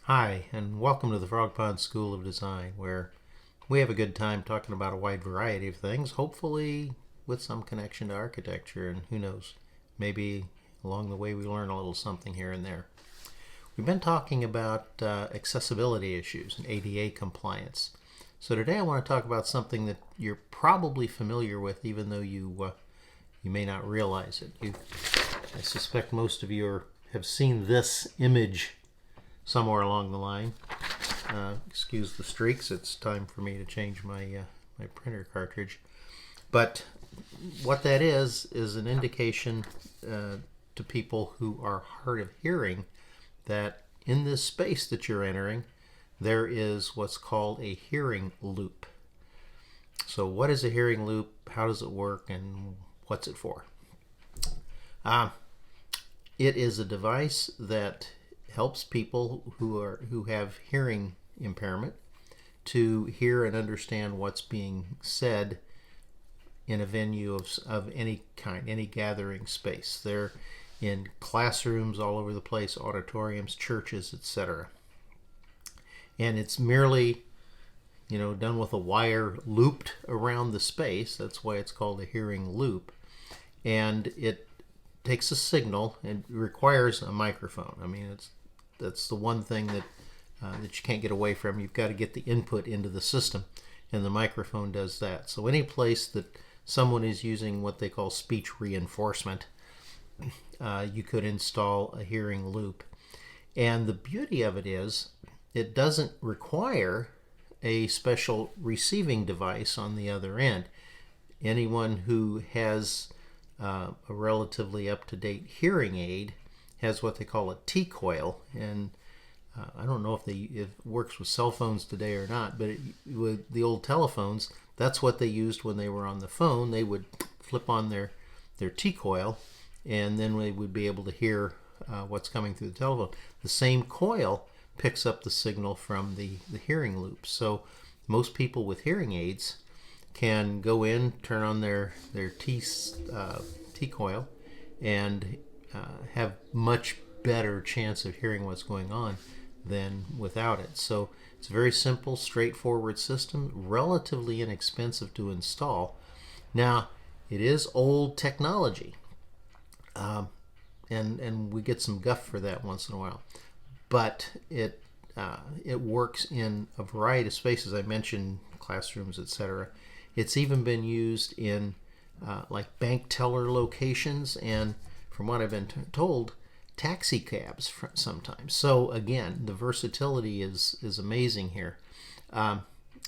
Hi, and welcome to the Frog Pond School of Design, where we have a good time talking about a wide variety of things, hopefully with some connection to architecture, and who knows, maybe along the way we learn a little something here and there. We've been talking about accessibility issues and ADA compliance. So today I want to talk about something that you're probably familiar with, even though you may not realize it. I suspect most of you have seen this image somewhere along the line. Excuse the streaks. It's time for me to change my printer cartridge. But what that is an indication to people who are hard of hearing that in this space that you're entering, there is what's called a hearing loop. So what is a hearing loop? How does it work? And what's it for? It is a device that helps people who have hearing impairment to hear and understand what's being said in a venue of any kind, any gathering space. They're in classrooms all over the place, auditoriums, churches, etc. And it's merely, done with a wire looped around the space. That's why it's called a hearing loop. And it takes a signal and requires a microphone. That's the one thing that you can't get away from. You've got to get the input into the system, and the microphone does that. So any place that someone is using what they call speech reinforcement, you could install a hearing loop. And the beauty of it is it doesn't require a special receiving device on the other end. Anyone who has a relatively up-to-date hearing aid has what they call a T-coil, and I don't know if it works with cell phones today or not, but with the old telephones, that's what they used when they were on the phone. They would flip on their T-coil, and then they would be able to hear what's coming through the telephone. The same coil picks up the signal from the hearing loop. So most people with hearing aids can go in, turn on their T-coil, and have much better chance of hearing what's going on than without it. So it's a very simple, straightforward system, relatively inexpensive to install. Now, it is old technology, and we get some guff for that once in a while. But it works in a variety of spaces. I mentioned classrooms, etc. It's even been used in like bank teller locations, and from what I've been told, taxi cabs sometimes. So again, the versatility is amazing here.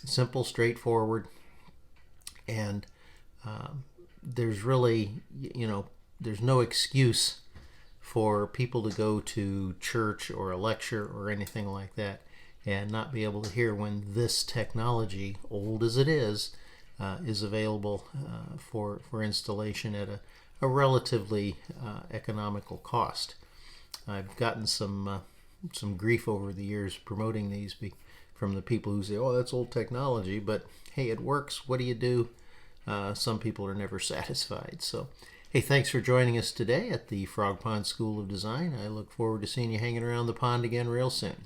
Simple, straightforward, and there's really, there's no excuse for people to go to church or a lecture or anything like that and not be able to hear when this technology, old as it is available for installation at a relatively economical cost. I've gotten some grief over the years promoting these from the people who say, "Oh, that's old technology," but hey, it works. What do you do? Some people are never satisfied. So, hey, thanks for joining us today at the Frog Pond School of Design. I look forward to seeing you hanging around the pond again real soon.